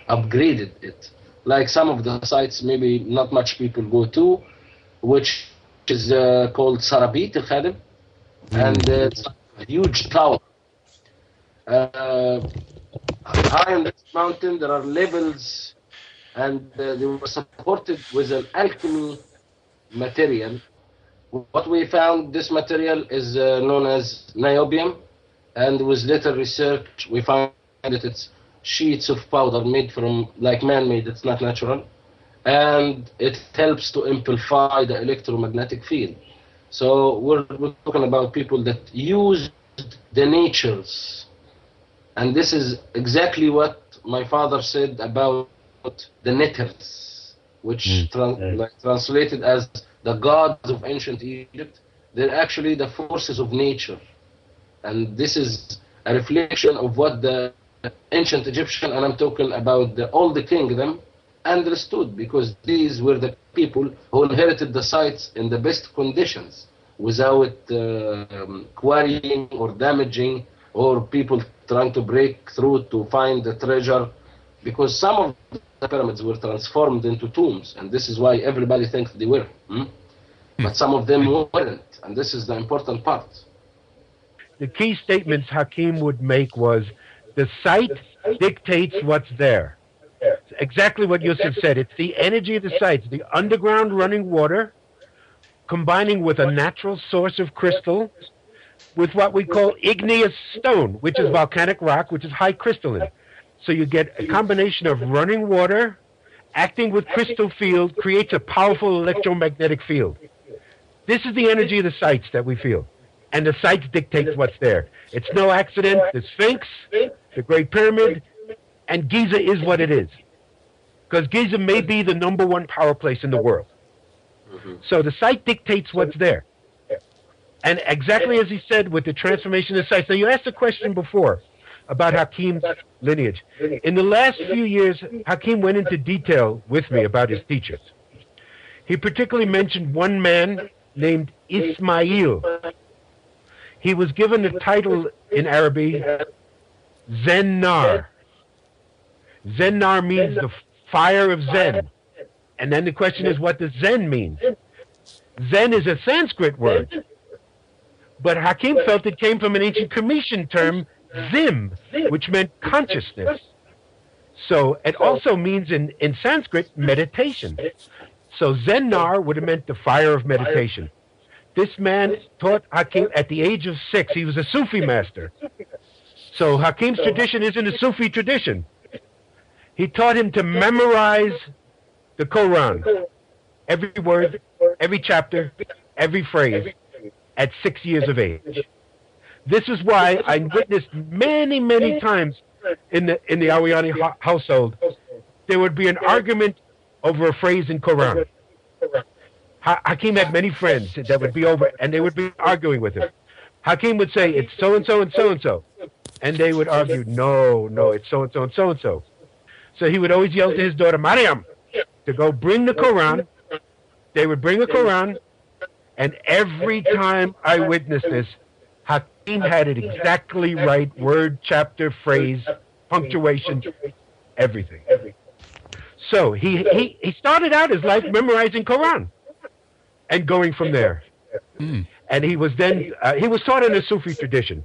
upgraded it. Like some of the sites maybe not much people go to, which is called Sarabit al-Khadim, and it's a huge tower. High on this mountain there are levels, and they were supported with an alchemy material. What we found, this material is known as niobium, and with later research we found that it's sheets of powder made from, like man-made, it's not natural, and it helps to amplify the electromagnetic field. So we're talking about people that used the natures, and this is exactly what my father said about the Neters, which translated as the gods of ancient Egypt. They're actually the forces of nature, and this is a reflection of what the ancient Egyptian, and I'm talking about all the kingdom, understood, because these were the people who inherited the sites in the best conditions without quarrying or damaging or people trying to break through to find the treasure, because some of the pyramids were transformed into tombs, and this is why everybody thinks they were. But some of them weren't, and this is the important part. The key statements Hakim would make was, the site dictates what's there. Exactly what Yusuf said. It's the energy of the sites, the underground running water, combining with a natural source of crystal, with what we call igneous stone, which is volcanic rock, which is high crystalline. So you get a combination of running water, acting with crystal field, creates a powerful electromagnetic field. This is the energy of the sites that we feel. And the sites dictates what's there. It's no accident. The Sphinx, the Great Pyramid, and Giza is what it is. Because Giza may be the #1 power place in the world. So the site dictates what's there. And exactly as he said with the transformation of the sites. Now you asked a question before about Hakim's lineage. In the last few years, Hakim went into detail with me about his teachers. He particularly mentioned one man named Ismail. He was given the title in Arabic, Zen-Nar. Zen-Nar means the fire of Zen. And then the question is, what does Zen mean? Zen is a Sanskrit word. But Hakim felt it came from an ancient Khemitology term, Zim, which meant consciousness. So it also means in Sanskrit, meditation. So Zen-Nar would have meant the fire of meditation. This man taught Hakim at the age of 6. He was a Sufi master. So Hakim's tradition isn't a Sufi tradition. He taught him to memorize the Quran, every word, every chapter, every phrase, at 6 years of age. This is why I witnessed many, many times in the Awiyani household, there would be an argument over a phrase in Quran. Hakim had many friends that would be over, and they would be arguing with him. Hakim would say, it's so-and-so and so-and-so. And they would argue, no, it's so-and-so and so-and-so. So he would always yell to his daughter, Mariam, to go bring the Quran. They would bring the Quran, and every time I witnessed this, Hakim had it exactly right, word, chapter, phrase, punctuation, everything. So he started out his life memorizing Quran and going from there. And he was then, he was taught in a Sufi tradition.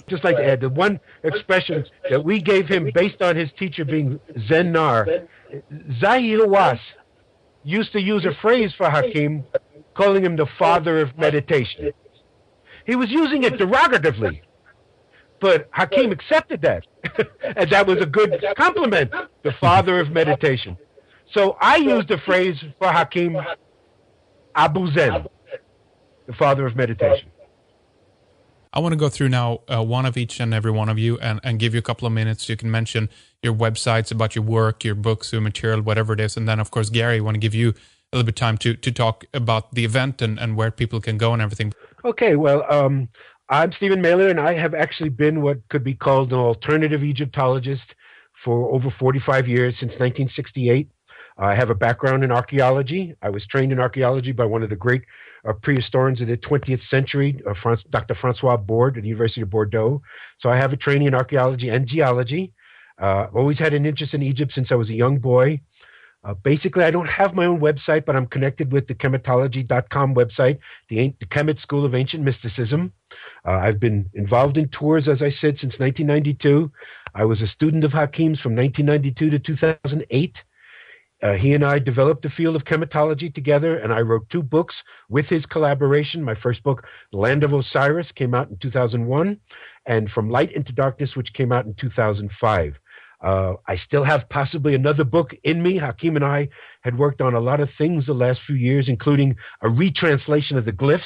Just like the one expression that we gave him based on his teacher being Zen-Nar, Zahir Was used to use a phrase for Hakim, calling him the father of meditation. He was using it derogatively, but Hakim accepted that. And that was a good compliment, the father of meditation. So I used the phrase for Hakim, Abu Zen, the father of meditation. I want to go through now one of each and every one of you and give you a couple of minutes. You can mention your websites, about your work, your books, your material, whatever it is. And then, of course, Gary, I want to give you a little bit of time to talk about the event and where people can go and everything. Okay, well, I'm Stephen Mailer, and I have actually been what could be called an alternative Egyptologist for over 45 years, since 1968. I have a background in archaeology. I was trained in archaeology by one of the great prehistorians of the 20th century, Dr. Francois Borde at the University of Bordeaux. So I have a training in archaeology and geology. I've always had an interest in Egypt since I was a young boy. Basically, I don't have my own website, but I'm connected with the Khemitology.com website, the Kemet School of Ancient Mysticism. I've been involved in tours, as I said, since 1992. I was a student of Hakim's from 1992 to 2008. He and I developed the field of Khemitology together, and I wrote 2 books with his collaboration. My first book, Land of Osiris, came out in 2001, and From Light into Darkness, which came out in 2005. I still have possibly another book in me. Hakim and I had worked on a lot of things the last few years, including a retranslation of the glyphs,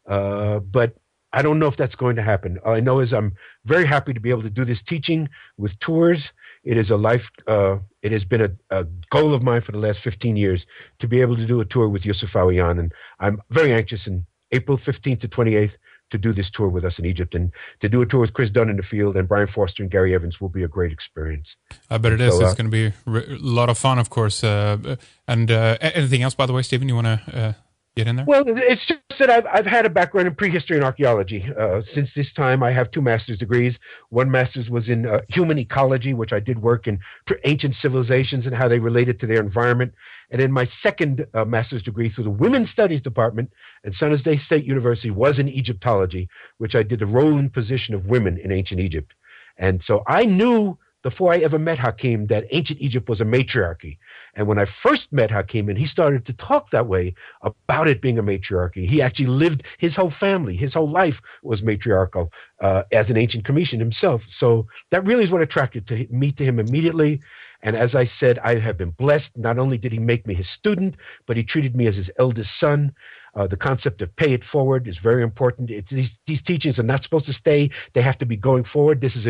but I don't know if that's going to happen. All I know is I'm very happy to be able to do this teaching with tours. It is it has been a goal of mine for the last 15 years to be able to do a tour with Yusuf Awiyan, and I'm very anxious in April 15th to 28th to do this tour with us in Egypt, and to do a tour with Chris Dunn in the field and Brian Foster and Gary Evans will be a great experience. I bet it is. It's going to be a lot of fun, of course. And anything else, by the way, Stephen, you want to get in there? Well, it's just that I've had a background in prehistory and archaeology. Since this time, I have 2 master's degrees. One master's was in human ecology, which I did work in ancient civilizations and how they related to their environment. And then my second master's degree through the Women's Studies Department at San Jose State University was in Egyptology, which I did the role and position of women in ancient Egypt. And so I knew before I ever met Hakim that ancient Egypt was a matriarchy. And when I first met Hakim and he started to talk that way about it being a matriarchy, he actually lived, his whole family, his whole life was matriarchal as an ancient Cometian himself. So that really is what attracted me to him immediately. And as I said, I have been blessed. Not only did he make me his student, but he treated me as his eldest son. The concept of pay it forward is very important. These teachings are not supposed to stay. They have to be going forward. This is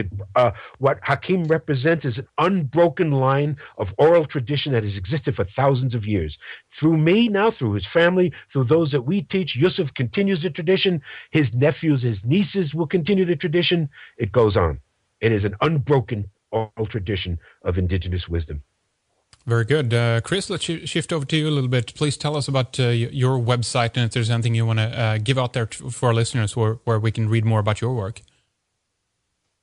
what Hakim represents is an unbroken line of oral tradition that has existed for thousands of years. Through me now, through his family, through those that we teach, Yusuf continues the tradition. His nephews, his nieces will continue the tradition. It goes on. It is an unbroken oral tradition of indigenous wisdom. Very good. Chris, let's shift over to you a little bit. Please tell us about your website and if there's anything you want to give out there for our listeners where we can read more about your work.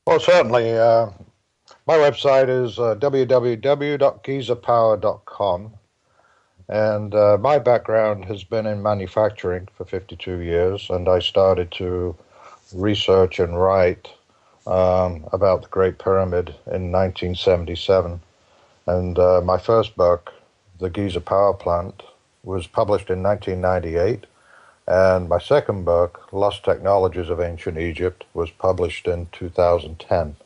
Well, certainly. My website is www.gizapower.com. And my background has been in manufacturing for 52 years, and I started to research and write about the Great Pyramid in 1977. And my first book, The Giza Power Plant, was published in 1998. And my second book, Lost Technologies of Ancient Egypt, was published in 2010.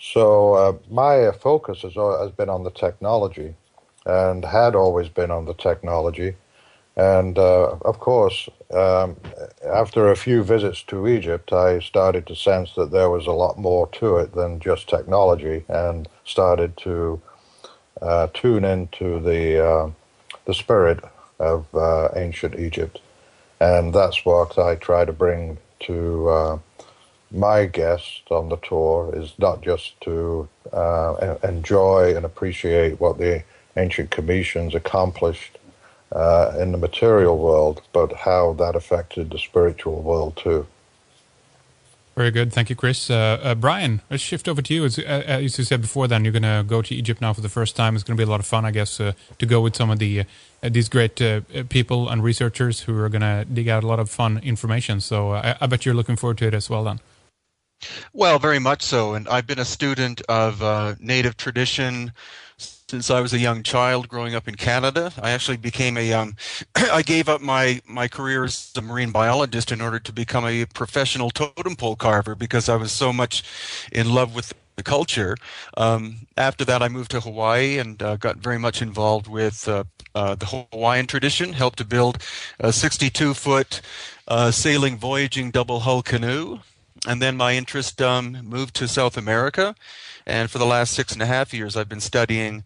So my focus has been on the technology, and had always been on the technology. And of course, after a few visits to Egypt, I started to sense that there was a lot more to it than just technology, and started to tune into the spirit of ancient Egypt. And that's what I try to bring to my guests on the tour, is not just to enjoy and appreciate what the ancient Khemitans accomplished in the material world, but how that affected the spiritual world too. Very good. Thank you, Chris. Brian, let's shift over to you. As you said before, then you're going to go to Egypt now for the first time. It's going to be a lot of fun, I guess, to go with some of these great people and researchers who are going to dig out a lot of fun information. So I bet you're looking forward to it as well, then. Well, very much so. And I've been a student of native tradition since I was a young child growing up in Canada. I actually became I gave up my career as a marine biologist in order to become a professional totem pole carver because I was so much in love with the culture. After that, I moved to Hawaii and got very much involved with the Hawaiian tradition, helped to build a 62-foot sailing, voyaging double hull canoe. And then my interest moved to South America. And for the last 6.5 years, I've been studying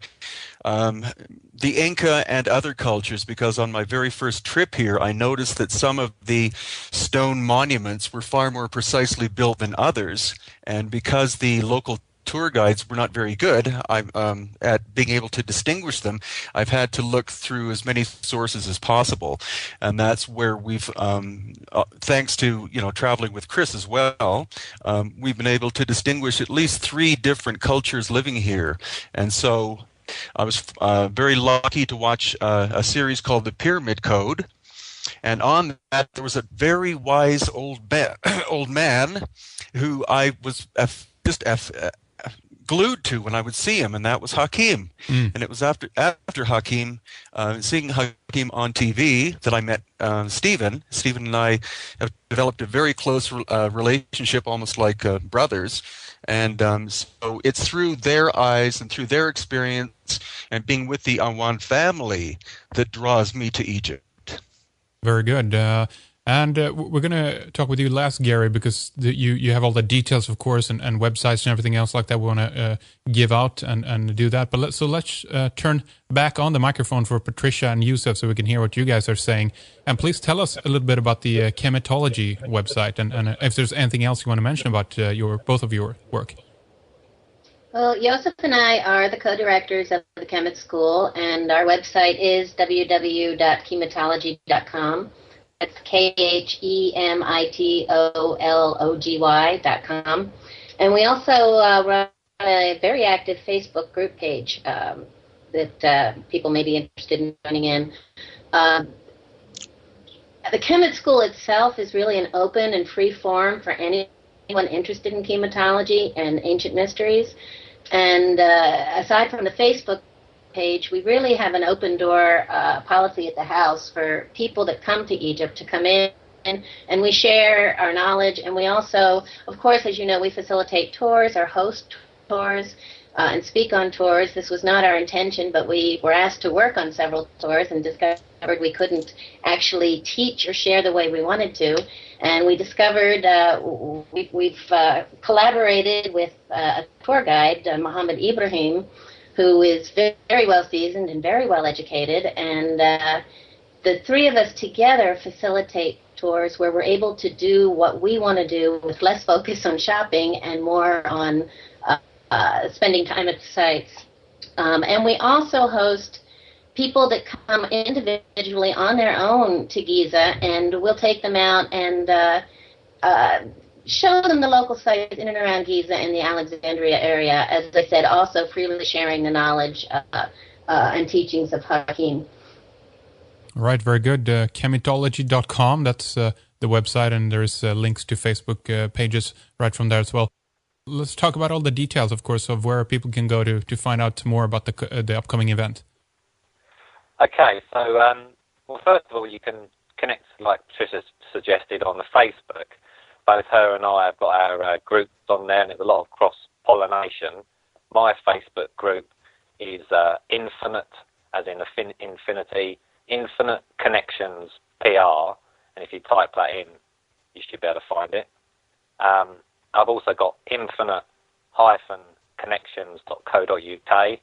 the Inca and other cultures, because on my very first trip here, I noticed that some of the stone monuments were far more precisely built than others. And because the local tour guides were not very good at being able to distinguish them, I've had to look through as many sources as possible, and that's where we've, thanks to traveling with Chris as well, we've been able to distinguish at least 3 different cultures living here. And so I was very lucky to watch a series called The Pyramid Code, and on that there was a very wise old man who I was glued to when I would see him, and that was Hakim. And it was after Hakim, seeing Hakim on TV, that I met Stephen. Stephen and I have developed a very close relationship, almost like brothers. And so it's through their eyes and through their experience and being with the Awan family that draws me to Egypt. Very good. And we're going to talk with you last, Gary, because you have all the details, of course, and websites and everything else like that we want to give out and do that. But let's turn back on the microphone for Patricia and Yusuf so we can hear what you guys are saying. And please tell us a little bit about the Khemitology website and if there's anything else you want to mention about both of your work. Well, Yosef and I are the co-directors of the Kemet School, and our website is www.khemitology.com. That's KHEMITOLOGY.com. And we also run a very active Facebook group page that people may be interested in joining in. The Kemet School itself is really an open and free forum for anyone interested in Khemitology and ancient mysteries. And aside from the Facebook page, we really have an open door policy at the house for people that come to Egypt to come in, and we share our knowledge. And we also, of course, as you know, we facilitate tours or host tours and speak on tours. This was not our intention, but we were asked to work on several tours and discovered we couldn't actually teach or share the way we wanted to. And we discovered we've collaborated with a tour guide, Mohammed Ibrahim, who is very well seasoned and very well educated, and the 3 of us together facilitate tours where we're able to do what we want to do with less focus on shopping and more on spending time at the sites. And we also host people that come individually on their own to Giza, and we'll take them out and show them the local sites in and around Giza and the Alexandria area, as I said, also freely sharing the knowledge and teachings of Hakim. Right, very good. Khemitology.com, that's the website, and there's links to Facebook pages right from there as well. Let's talk about all the details, of course, of where people can go to find out more about the upcoming event. Okay, so, well, first of all, you can connect, like Patricia suggested, on the Facebook. Both her and I have got our groups on there, and there's a lot of pollination, my Facebook group is Infinite, as in infinity, Infinite Connections PR, and if you type that in, you should be able to find it. I've also got infinite-connections.co.uk.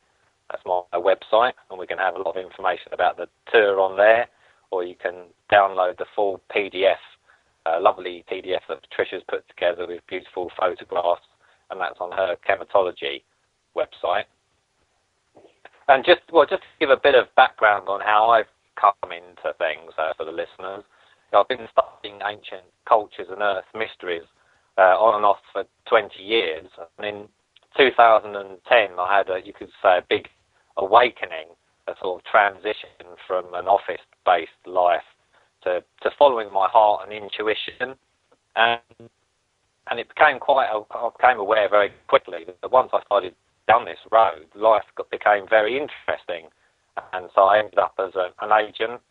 That's my website, and we can have a lot of information about the tour on there, or you can download the full PDF, lovely PDF that Patricia's put together with beautiful photographs, and that's on her Khemitology website. And just to give a bit of background on how I've come into things for the listeners, I've been studying ancient cultures and earth mysteries on and off for 20 years, and in 2010 I had you could say, a big awakening, a sort of transition from an office-based life to following my heart and intuition, and it became I became aware very quickly that once I started down this road, life became very interesting, and so I ended up as an agent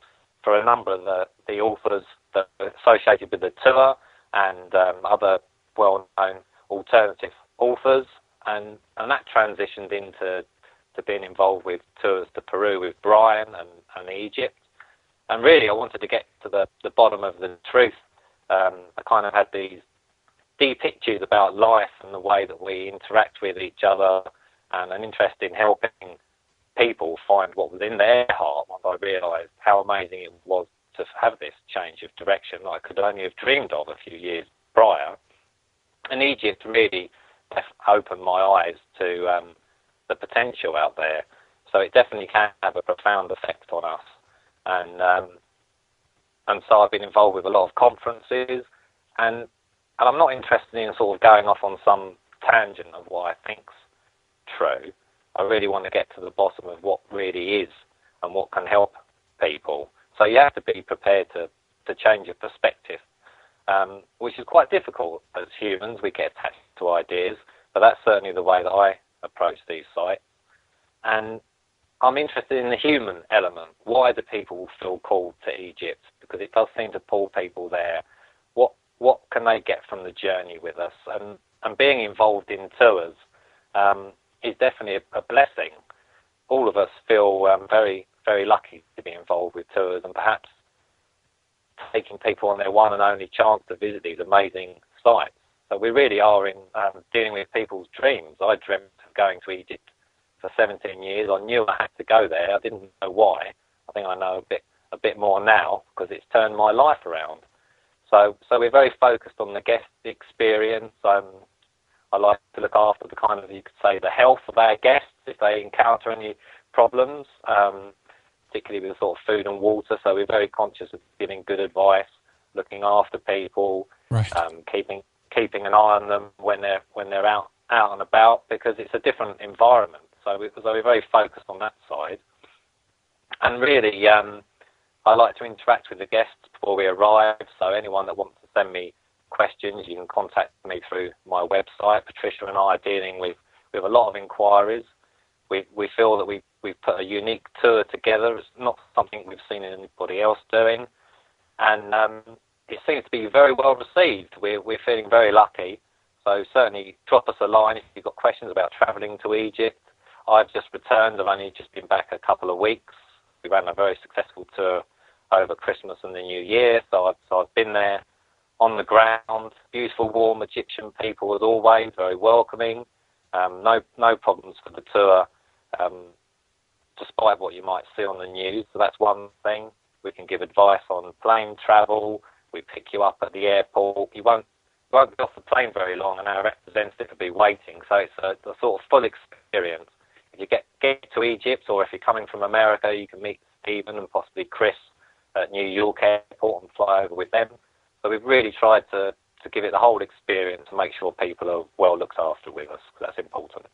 for a number of the authors that are associated with the tour and other well-known alternative authors, and that transitioned into being involved with tours to Peru with Brian and Egypt. And really I wanted to get to the bottom of the truth. I kind of had these deep issues about life and the way that we interact with each other, and an interest in helping people find what was in their heart once I realised how amazing it was to have this change of direction that I could only have dreamed of a few years prior. And Egypt really opened my eyes to the potential out there. So it definitely can have a profound effect on us. And so I've been involved with a lot of conferences, and I'm not interested in sort of going off on some tangent of what I think's true. I really want to get to the bottom of what really is and what can help people. So you have to be prepared to change your perspective, which is quite difficult as humans. We get attached to ideas, but that's certainly the way that I approach these sites. And I'm interested in the human element. Why do people feel called to Egypt? Because it does seem to pull people there. What can they get from the journey with us? And being involved in tours is definitely a blessing. All of us feel very, very lucky to be involved with tours, and perhaps taking people on their one and only chance to visit these amazing sites. So we really are in dealing with people's dreams. I dreamt of going to Egypt for 17 years. I knew I had to go there. I didn't know why. I think I know a bit more now because it's turned my life around. So we're very focused on the guest experience. I like to look after the kind of, you could say, the health of our guests if they encounter any problems, particularly with sort of food and water. So we're very conscious of giving good advice, looking after people, right. Keeping an eye on them when they're out and about, because it's a different environment. So we're very focused on that side. And really, I like to interact with the guests before we arrive. So anyone that wants to send me questions, you can contact me through my website. Patricia and I are dealing with a lot of inquiries. We feel that we've put a unique tour together. It's not something we've seen anybody else doing, and it seems to be very well received. We're feeling very lucky. So certainly drop us a line if you've got questions about travelling to Egypt. I've just returned. I've only just been back a couple of weeks. We ran a very successful tour over Christmas and the New Year. So I've been there on the ground. Beautiful, warm Egyptian people as always, very welcoming. No problems for the tour, despite what you might see on the news. So that's one thing. We can give advice on plane travel. We pick you up at the airport. You won't be off the plane very long, and our representative will be waiting. So it's a sort of full experience. If you get to Egypt, or if you're coming from America, you can meet Stephen and possibly Chris at New York Airport and fly over with them. So we've really tried to give it the whole experience and make sure people are well looked after with us, because that's important.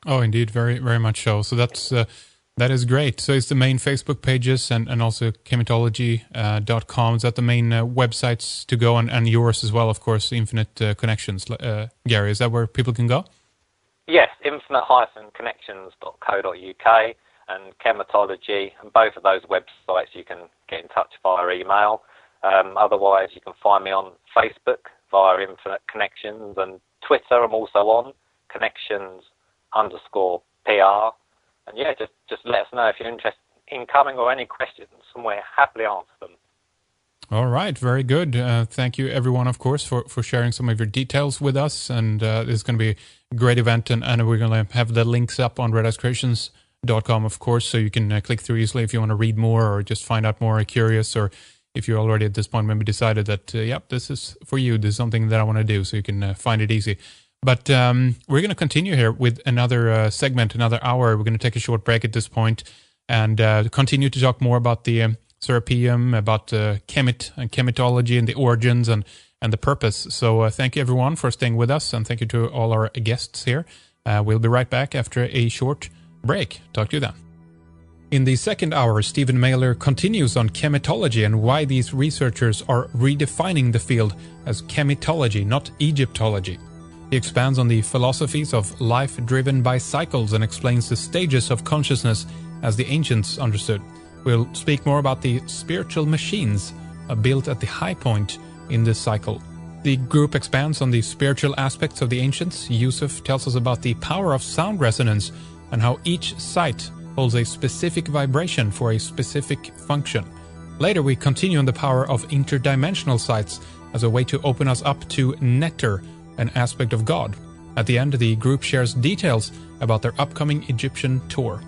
Oh, indeed, very, very much so. So that is great. So it's the main Facebook pages and also Khemitology.com. Is that the main websites to go, and yours as well, of course, Infinite Connections, Gary? Is that where people can go? Yes, infinite-connections.co.uk and Khemitology, and both of those websites you can get in touch via email. Otherwise, you can find me on Facebook via Infinite Connections, and Twitter I'm also on, connections_PR. And yeah, just let us know if you're interested in coming or any questions, and we'll happily answer them. All right, very good. Thank you, everyone, of course, for sharing some of your details with us. And this is going to be a great event, and we're going to have the links up on redicecreations.com, of course, so you can click through easily if you want to read more or just find out more, or curious, or if you're already at this point maybe decided that, yep, this is for you, this is something that I want to do, so you can find it easy. But we're going to continue here with another segment, another hour. We're going to take a short break at this point and continue to talk more about the Serapeum, about Khemitology and the origins and the purpose. So thank you, everyone, for staying with us, and thank you to all our guests here. We'll be right back after a short break. Talk to you then. In the second hour, Stephen Mailer continues on Khemitology and why these researchers are redefining the field as Khemitology, not Egyptology. He expands on the philosophies of life driven by cycles and explains the stages of consciousness as the ancients understood. We'll speak more about the spiritual machines built at the high point in this cycle. The group expands on the spiritual aspects of the ancients. Yusuf tells us about the power of sound resonance and how each site holds a specific vibration for a specific function. Later, we continue on the power of interdimensional sites as a way to open us up to nectar, an aspect of God. At the end, the group shares details about their upcoming Egyptian tour.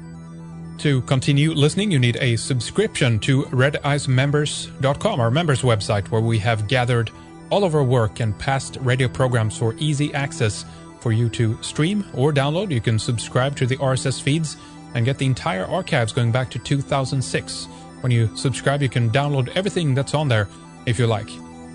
To continue listening, you need a subscription to redicemembers.com, our members website, where we have gathered all of our work and past radio programs for easy access for you to stream or download. You can subscribe to the RSS feeds and get the entire archives going back to 2006. When you subscribe, you can download everything that's on there if you like.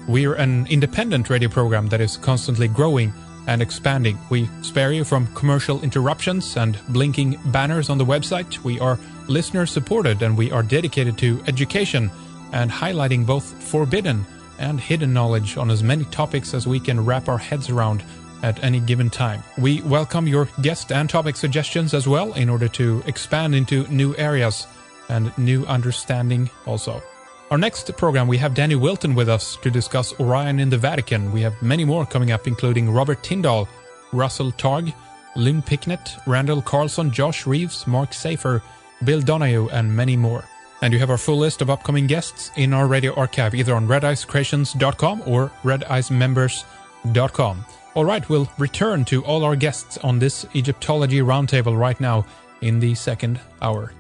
We're an independent radio program that is constantly growing and expanding. We spare you from commercial interruptions and blinking banners on the website. We are listener-supported, and we are dedicated to education and highlighting both forbidden and hidden knowledge on as many topics as we can wrap our heads around at any given time. We welcome your guest and topic suggestions as well in order to expand into new areas and new understanding also. Our next program, we have Danny Wilton with us to discuss Orion in the Vatican. We have many more coming up, including Robert Tyndall, Russell Targ, Lynn Picknett, Randall Carlson, Josh Reeves, Mark Safer, Bill Donahue, and many more. And you have our full list of upcoming guests in our radio archive, either on redicecreations.com or redicemembers.com. All right, we'll return to all our guests on this Egyptology Roundtable right now in the second hour.